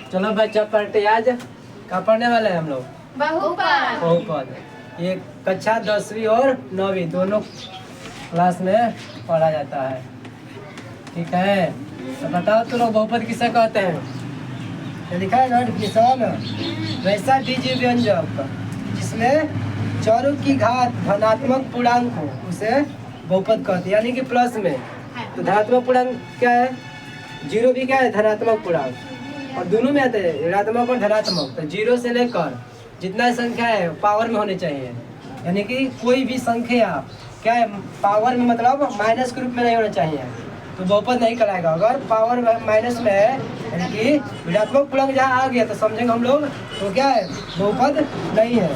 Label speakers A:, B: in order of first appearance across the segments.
A: चलो बच्चा पढ़ते आज क्या पढ़ने वाले हैं हम लोग?
B: बहुपद।
A: बहुपद। ये कक्षा 10वीं और 9वीं दोनों क्लास में पढ़ा जाता है। ठीक है, तो बताओ तो लोग बहुपद किसे कहते हैं? ये लिखा है ना डिफिनेशन, वैसा बीजीय व्यंजक जिसमें चरों की घात धनात्मक पूर्णांक हो उसे बहुपद कहते हैं। यानी कि प्लस में तो धनात्मक पूर्णांक क्या है? जीरो भी क्या है? धनात्मक पूर्णांक। और दोनों में आते हैं ऋणात्मक और धनात्मक। तो जीरो से लेकर जितना संख्या है पावर में होने चाहिए। यानी कि कोई भी संख्या क्या है पावर में, मतलब माइनस के रूप में नहीं होना चाहिए तो बहुपद नहीं कराएगा। अगर पावर माइनस में है यानी कि ऋणात्मक पूर्णांक जहाँ आ गया तो समझेंगे हम लोग तो क्या है बहुपद नहीं है।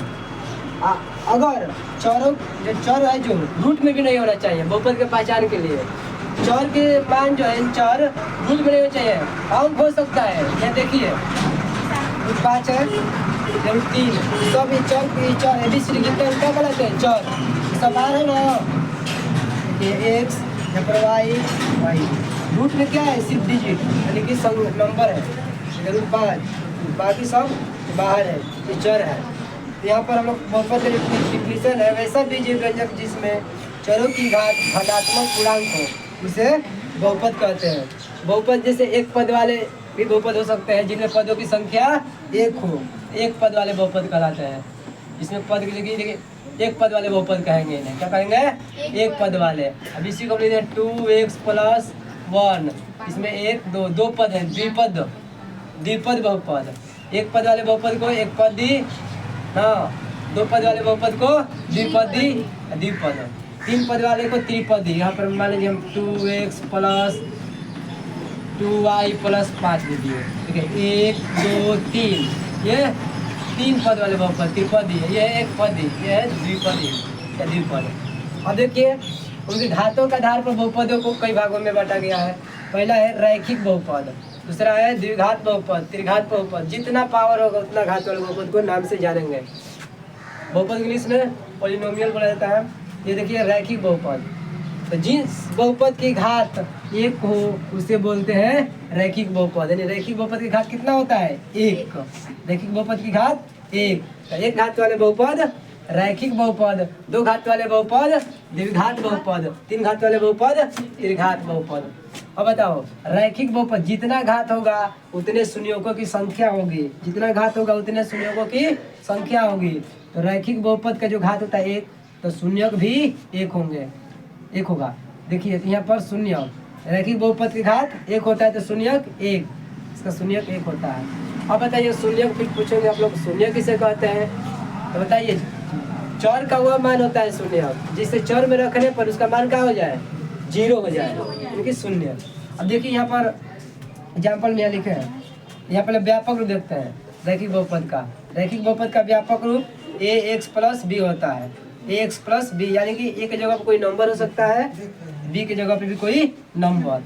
A: अगर चरों जो चर है जो रूट में भी नहीं होना चाहिए बहुपद के पहचान के लिए। चर के मान जो है चर रूट में नहीं होना चाहिए, अंक हो सकता है। यहाँ देखिए 5 है, 3 सब ये चर ABCD कितने क्या कहलाते हैं? चर सब आ रहे ना, ये एक्स या फिर वाई। रूट में क्या है? सिर्फ डिजिट यानी कि नंबर है। रूट 5 बाकी सब बाहर है, ये चर है। यहाँ पर हम लोग बहुपद का डिफिनेशन है, वैसा बीजीय व्यंजक जिसमें चरों की घात धनात्मक पूर्णांक हो उसे बहुपद कहते हैं। बहुपद जैसे एक पद वाले भी बहुपद हो सकते हैं जिनमें पदों की संख्या एक हो, एक पद वाले बहुपद कहलाते हैं। इसमें पद की जगह देखिए एक पद वाले बहुपद कहेंगे इन्हें, क्या कहेंगे? एक पद वाले। अब इसी को लिखते हैं 2x + 1। इसमें एक दो पद है, द्विपद बहुपद। एक पद वाले बहुपद को एक पदी, हाँ, दो पद वाले बहुपद को द्विपदी, द्विपद। तीन पद वाले को त्रिपदी। यहाँ पर मान लीजिए हम 2x + 2y + 5 दे दिए। ठीक है, 1 2 3 ये तीन पद वाले बहुपद त्रिपदी है। ये एक पदी, ये है द्विपदी या द्विपद। अब देखिए उनके घातों के आधार पर बहुपदों को कई भागों में बांटा गया है। पहला है रैखिक बहुपद, दूसरा है द्विघात बहुपद, त्रिघात बहुपद। जितना पावर होगा उतना घात वाले बहुपद को नाम से जानेंगे। बहुपद इंग्लिश में पॉलिनोमियल बोला जाता है। ये देखिए रैखिक बहुपद, तो जिस बहुपद की घात एक हो उसे बोलते हैं रैखिक बहुपद। यानी रैखिक बहुपद की घात कितना होता है? एक। रैखिक बहुपद की घात एक। तो एक घात वाले बहुपद रैखिक बहुपद, दो घात वाले बहुपद द्विघात बहुपद, तीन घात वाले बहुपद त्रिघात बहुपद। अब बताओ रैखिक बहुपद जितना घात होगा उतने संयोगों की संख्या होगी, जितना घात होगा उतने संयोगों की संख्या होगी। तो रैखिक बहुपद का जो घात होता है एक, तो शून्यक भी एक होंगे, एक होगा। देखिए यहाँ पर शून्य, रैखिक बहुपद की घात एक होता है तो शून्यक एक, इसका शून्यक एक होता है। अब बताइए शून्यक फिर पूछेंगे आप लोग शून्य किसे कहते हैं? तो बताइए चर का वह मान होता है शून्य जिससे चर में रखने पर उसका मान क्या हो जाए? 0 हो जाए, यानी कि शून्य। अब देखिए यहाँ पर एग्जाम्पल में यहाँ लिखे हैं, यहाँ पहले व्यापक रूप देखते हैं रैखिक बहुपद का। रैखिक बहुपद का व्यापक रूप ax + b होता है। ax + b यानी कि a की जगह पर कोई नंबर हो सकता है, b की जगह पे भी कोई नंबर।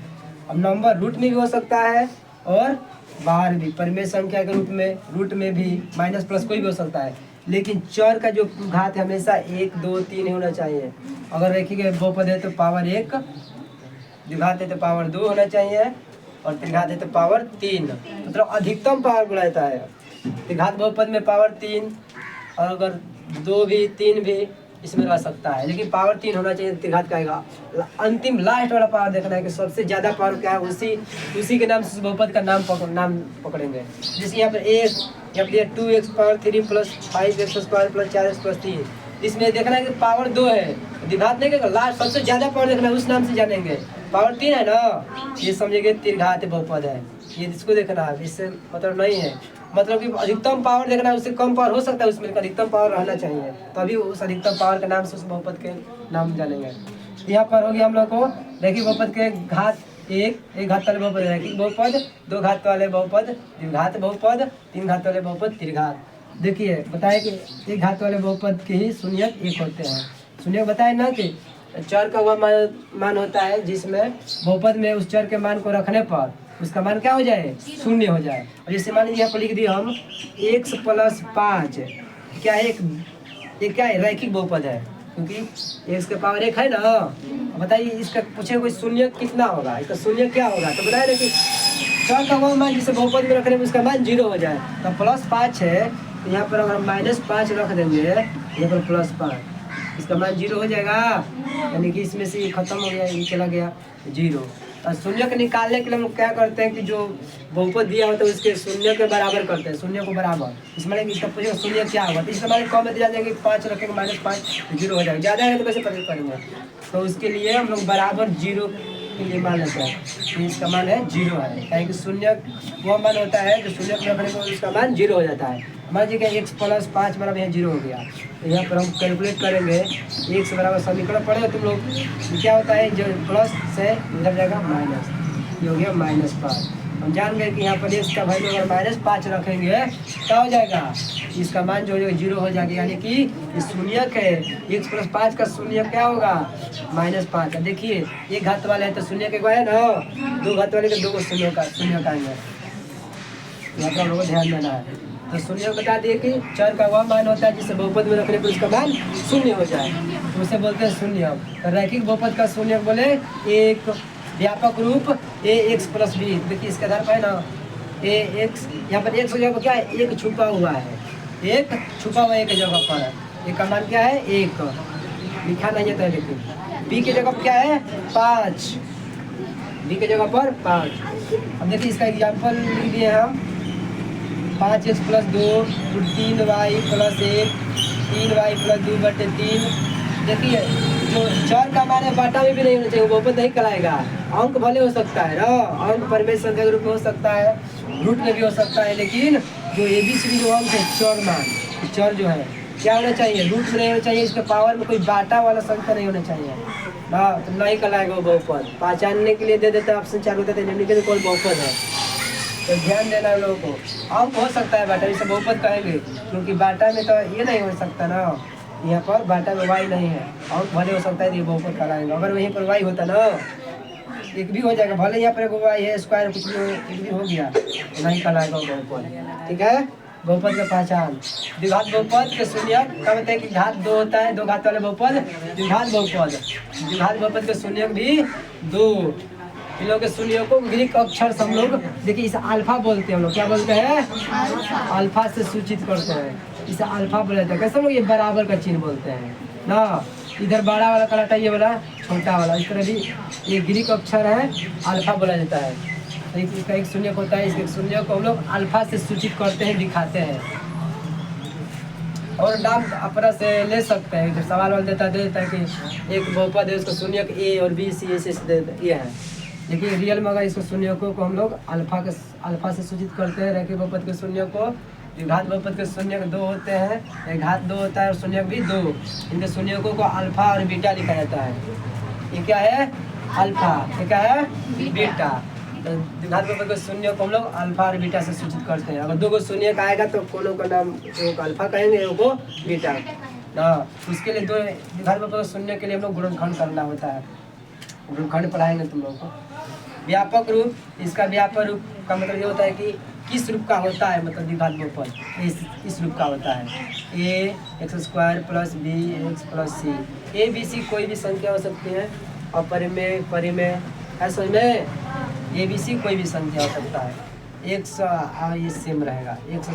A: अब नंबर रूट में भी हो सकता है और बाहर भी, परिमेय संख्या के रूप में, रूट में भी, माइनस प्लस कोई भी हो सकता है। लेकिन चर का जो घात है हमेशा 1 2 3 होना चाहिए। अगर रैखिक बहुपद है तो पावर 1, द्विघात है तो पावर 2 होना चाहिए और त्रिघात है तो पावर 3, मतलब अधिकतम पावर बोला जाता है। त्रिघात बहुपद में पावर 3 और अगर 2 भी 3 भी इसमें रह सकता है, लेकिन पावर 3 होना चाहिए त्रिघात का आएगा। अंतिम लास्ट वाला पावर देखना है कि सबसे ज्यादा पावर क्या है, उसी के नाम से बहुपद का नाम पकड़ेंगे। जैसे यहाँ पर यहाँ पर 2x ^ 3 + 5x² + 4x + 3, इसमें देखना है कि पावर 2 है, द्विघात नहीं करेगा, लास्ट सबसे ज्यादा पावर देखना है उस नाम से जानेंगे। पावर 3 है ना, ये समझेंगे त्रिघात बहुपद है, ये इसको देखना है। इससे मतलब नहीं है, मतलब कि अधिकतम पावर देखना है, उससे कम पावर हो सकता है, उसमें अधिकतम पावर रहना चाहिए, तभी उस अधिकतम पावर के नाम से उस बहुपद के नाम जानेंगे। यहाँ पर हो गया हम लोग को रैखिक बहुपद के घात एक घात वाले बहुपद रैखिक बहुपद, दो घात वाले बहुपद द्विघात बहुपद, तीन घात वाले बहुपद त्रिघात। देखिए बताए कि एक घात वाले बहुपद के ही शून्यक एक होते हैं। शून्यक बताए ना कि चर का वह मान होता है जिसमें बहुपद में उस चर के मान को रखने पर उसका मान क्या हो जाए? शून्य हो जाए। और जैसे मान लीजिए यहाँ पर लिख दिए हम x + 5 क्या है? एक क्या है? रैखिक बहुपद है, क्योंकि x के पावर 1 है ना। बताइए इसका पूछे कोई शून्य कितना होगा, इसका शून्य क्या होगा? तो बताए ना कि चर का वह मान जिसे बहुपद में रखने में उसका मान 0 हो जाए। तो +5 है, तो यहाँ पर अगर -5 रख देंगे, यहाँ पर +5, इसका मान 0 हो जाएगा, यानी कि इसमें से ये खत्म हो गया, ये चला गया 0। और शून्य को निकालने के लिए हम लोग क्या करते हैं कि जो बहुपद दिया होता है उसके शून्य के बराबर करते हैं, शून्य को बराबर। इसमें इसका पूछेगा शून्य क्या होगा, तो इसका मान कम में दिया जाएगा 5 रखेंगे, -5 0 हो जाएगा, ज़्यादा है तो कैसे पता करेंगे। तो उसके लिए हम लोग बराबर 0 के लिए मान लेते हैं, तो इसका मान है 0 है, यानी कि शून्य वो मान होता है जो शून्य को रखने पर उसका मान 0 हो जाता है। मान लीजिए कि x + 5 बराबर यहाँ 0 हो गया, तो यहाँ पर हम कैलकुलेट करेंगे x बराबर समीकरण पढ़े तुम लोग, क्या होता है जो प्लस से इधर जाएगा माइनस, ये हो गया -5। हम जान गए कि यहाँ पर x का वैल्यू अगर -5 रखेंगे क्या हो जाएगा, इसका मान जो 0 हो जाएगा, यानी कि ये शून्यक है, x + 5 का शून्य क्या होगा -5। देखिए एक घात वाले है तो शून्य के है ना, दो घात वाले के 2 शून्य का आएंगे, यहाँ पर हम लोग को ध्यान देना है। तो शून्य बता दिए कि चर का वह मान होता है जिसे बहुपद में रखने पर उसका मान 0 हो जाए, तो उसे बोलते हैं शून्य। तो रैखिक बहुपद का शून्य बोले एक व्यापक रूप ax + b। देखिए इसके आधार पर है ना ax, यहाँ पर x हो जाएगा क्या है, एक छुपा हुआ है, एक छुपा हुआ एक जगह पर है, एक का मान क्या है 1, लिखा नहीं है तो लेकिन b की जगह पर क्या है 5, b की जगह पर 5। अब देखिए इसका एग्जाम्पल लिख दिए हम 5x + 2 3y + 1 3y + 2/3। देखिए जो चर का मान है बाटा में भी नहीं होना चाहिए, वो बहुपद नहीं कहलाएगा। अंक भले हो सकता है ना, अंक परिमेय संख्या के रूप में हो सकता है, रूट में भी हो सकता है, लेकिन जो ABCD जो अंक है चर मान, चर जो है क्या होना चाहिए, रूट में नहीं होना चाहिए, इसके पावर में कोई बाटा वाला संख्या नहीं होना चाहिए ना, तो नहीं कहलाएगा वो बहुपद। पहचानने के लिए दे देता ऑप्शन 4 होता है, निम्नलिखित में कौन बहुपद है, तो ध्यान देना है लोगों को। अंक हो सकता है बाटा, इसे बहुपद कहेंगे, क्योंकि बाटा में तो ये नहीं हो सकता ना, यहाँ पर बाटा में y नहीं है, अंक भले हो सकता है ये बहुपद कहलाएगा। अगर वहीं पर y होता ना एक भी हो जाएगा, भले यहाँ पर एक y है स्क्वायर कुछ भी हो गया तो नहीं कहलाएगा बहुपद। ठीक है, बहुपद का पहचान। द्विघात बहुपद के शून्य क्या बताए कि घात 2 होता है, 2 घात वाले बहुपद द्विघात बहुपद, द्विघात बहुपद के शून्य भी 2। इन लोग के शून्य को ग्रीक अक्षर से हम लोग देखिए इसे अल्फा बोलते हैं, हम लोग क्या बोलते हैं अल्फा से सूचित करते हैं, इसे अल्फा बोला जाता है। कैसे लोग ये बराबर का चिन्ह बोलते हैं ना, इधर बड़ा वाला कहलाता है, ये वाला छोटा वाला, इस तरह भी ये ग्रीक अक्षर है अल्फा बोला जाता है। तो इसका एक शून्य होता है, इसके शून्य को हम लोग अल्फा से सूचित करते हैं, दिखाते हैं। और नाम अपना से ले सकते हैं, जो सवाल वाल देता है कि एक बहुपद है उसको शून्य A और B C ऐसे ये है, लेकिन रियल में अगर इसको शून्य को हम लोग अल्फा से सूचित करते हैं। रैखिक बहुपद के शून्य को, घात बहुपद के शून्य 2 होते हैं, एक घात 2 होता है और शून्य भी 2, इनके शून्यकों को अल्फा और बीटा लिखा जाता है। ये क्या है अल्फा, ये क्या है बीटा। तो घात बहुपद के शून्य को हम लोग अल्फा और बीटा से सूचित करते हैं। अगर 2 को शून्य का आएगा तो कोनो का नाम एक अल्फा कहेंगे, एक को बीटा ना। उसके लिए 2 घात बहुपद के शून्य के लिए हम लोग गुणनखंड करना होता है, गुणनखंड पढ़ाएंगे तुम लोग को। व्यापक रूप, इसका व्यापक रूप का मतलब ये होता है कि किस रूप का होता है, मतलब द्विघात बहुपद इस रूप का होता है, ax² + bx + c। a b c कोई भी संख्या हो सकती है, और परिमेय है समझ में, a b c कोई भी संख्या हो सकता है। x ये सेम रहेगा, x²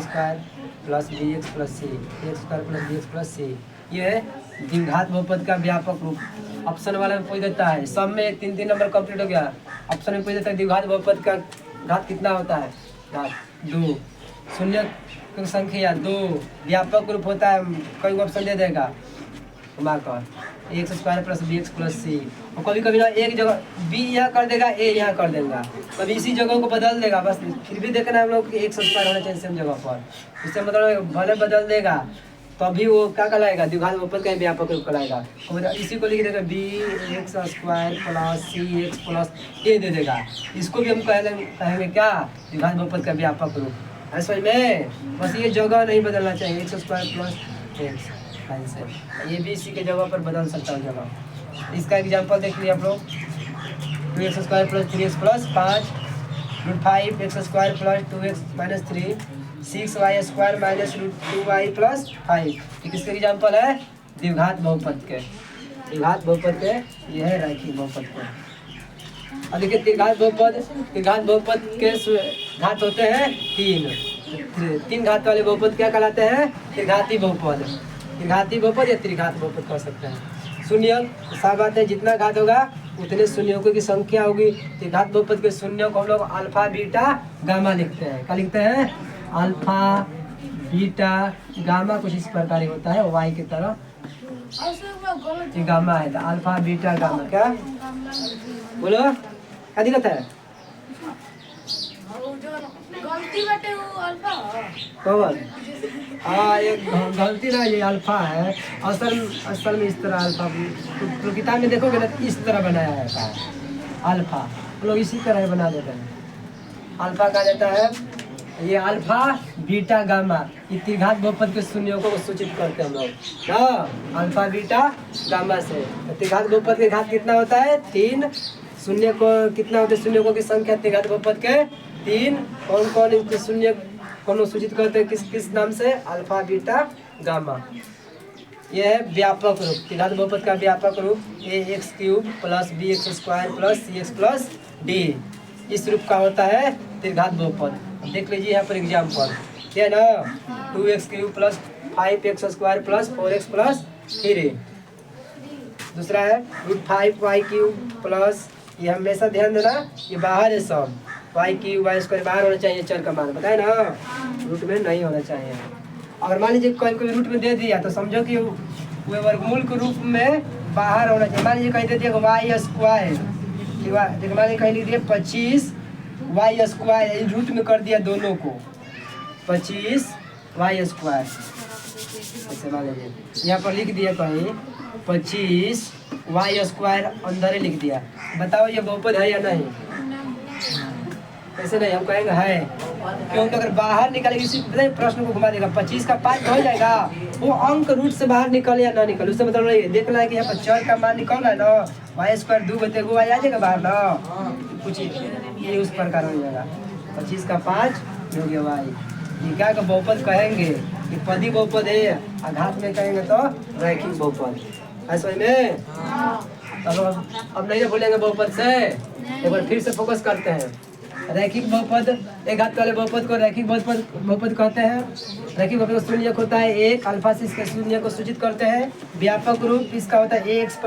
A: + bx + c, x² + bx + c, ये है द्विघात बहुपद का व्यापक रूप। ऑप्शन वाला में पूछ देता है, सब में 3 नंबर कंप्लीट हो गया। ऑप्शन में पूछ देता है द्विघात बहुपद का घात कितना होता है, घात 2, शून्य की संख्या 2, व्यापक रूप होता है, कई ऑप्शन दे देगा घुमाकर, x² + bx + c। और कभी कभी ना एक जगह b यहाँ कर देगा, a यहाँ कर देगा, कभी इसी जगह को बदल देगा, बस फिर भी देखना है हम लोग कि x² होना चाहिए सेम जगह पर, इससे मतलब भले बदल देगा तभी वो क्या कहलाएगा द्विघात बहुपद का व्यापक रूप कहलाएगा। इसी को लिख देगा bx² + cx + a दे देगा, इसको भी हम कहेंगे क्या द्विघात बहुपद का व्यापक रूप। है समझ में, बस ये जगह नहीं बदलना चाहिए, x² + x से ये भी इसी के जगह पर बदल सकता है जगह। इसका एग्जांपल देख लिया आप लोग, 2x² + 3x + 5 √5 x² + 2x - 3 6y² - √2y + 5। किसके एग्जांपल है द्विघात बहुपद के, द्विघात बहुपद के, यह है रैखिक बहुपद के। और देखिए त्रिघात बहुपद, त्रिघात बहुपद के घात होते हैं 3, 3 घात वाले बहुपद क्या कहलाते हैं? त्रिघाती बहुपद। त्रिघाती बहुपद या त्रिघात बहुपद कह सकते हैं। शून्य साफ बात है, जितना घात होगा उतने शून्यों की संख्या होगी। त्रिघात बहुपद के शून्यों को हम लोग अल्फा बीटा गामा लिखते हैं। क्या लिखते हैं? अल्फा बीटा गामा, कुछ इस प्रकार होता है वाई की तरह। ये गामा है तो अल्फा बीटा गामा। क्या बोलो, क्या दिक्कत है? कौन? हाँ, ये गलती ना, ये अल्फा है। असल में इस तरह अल्फा तो किताब में देखोगे ना इस तरह बनाया है अल्फा। हम लोग इसी तरह बना देते हैं। अल्फा कहा जाता है, ये अल्फा बीटा गामा, ये त्रिघात बहुपद के शून्यों को सूचित करते हैं हम लोग। हाँ, अल्फा बीटा गामा से त्रिघात बहुपद के घात कितना होता है? 3। शून्य को कितना होते हैं? शून्यों की संख्या त्रिघात बहुपद के 3। कौन कौन शून्य कौन सूचित करते हैं? किस किस नाम से? Alpha beta gamma. यह है व्यापक रूप, त्रिघात बहुपद का व्यापक रूप ax³ + bx² + cx + d। इस रूप का होता है त्रिघात बहुपद। देख लीजिए यहाँ पर एग्जाम्पल, क्या है ना? 2x³ + 5x² + 4x + 3। दूसरा है √5y³ + ये हमेशा ध्यान देना, ये बाहर है सब। y³ y² बाहर होना चाहिए, चर का मान बताए ना, रूट में नहीं होना चाहिए। अगर मान लीजिए कोई रूट में दे दिया तो समझो कि वो वर्गमूल के रूप में बाहर होना चाहिए। मान लीजिए कहीं दे दिया y², ठीक है? देखो मान लीजिए कहीं लिख दिया 25y², रूट में कर दिया दोनों को 25y²। ऐसे मान लीजिए यहाँ पर लिख दिया कहीं 25y² अंदर ही लिख दिया। बताओ ये बहुपद है या नहीं? ऐसे नहीं, हम कहेंगे है। क्योंकि अगर बाहर निकालेगी इसी प्रश्न को घुमा देगा, 25 का 5 हो जाएगा। वो अंक रूट से बाहर निकले या ना निकले उससे मतलब नहीं। देखना है कि यहाँ पर चर का मान निकल रहा है ना, y² 2 बचे वो आ जाएगा बाहर ना, कुछ ये उस प्रकार हो जाएगा। 25 का 5 हो गया y। ये क्या का बहुपद कहेंगे? ये पदी बहुपद है। घात में कहेंगे तो रैखिक बहुपद। ऐसा में अब नहीं भूलेंगे बहुपद से। एक बार फिर से फोकस करते हैं। रैखिक बहुपद, एक घात वाले बहुपद को रैखिक बहुपद कहते हैं। रैखिक बहुपद का शून्य होता है 1, अल्फा से इसके शून्य को सूचित करते हैं। व्यापक रूप इसका होता है ax +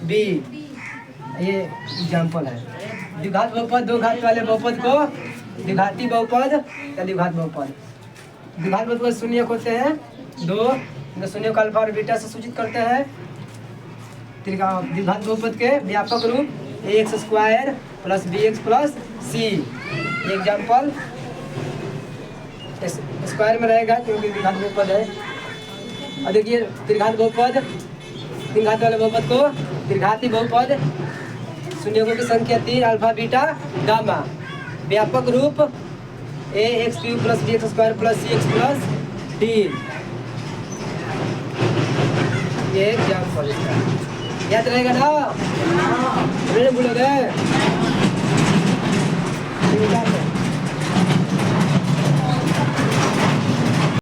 A: b। ये एग्जाम्पल है। द्विघात बहुपद, 2 घात वाले बहुपद को द्विघाती बहुपद या द्विघात बहुपद। द्विघात बहुपद शून्य होते हैं 2, शून्य को अल्फा और बीटा से सूचित करते हैं। द्विघात बहुपद के व्यापक रूप ax² + bx + c। Example square में रहेगा क्योंकि द्विघात बहुपद है। और देखिए त्रिघात बहुपद, 3 घात वाले बहुपद को त्रिघाती बहुपद, शून्यों की संख्या 3, अल्फा बीटा गामा। व्यापक रूप ax³ + bx² + cx + d। ये एग्जाम्पल इसका याद रहेगा ना? नहीं भूलोगे?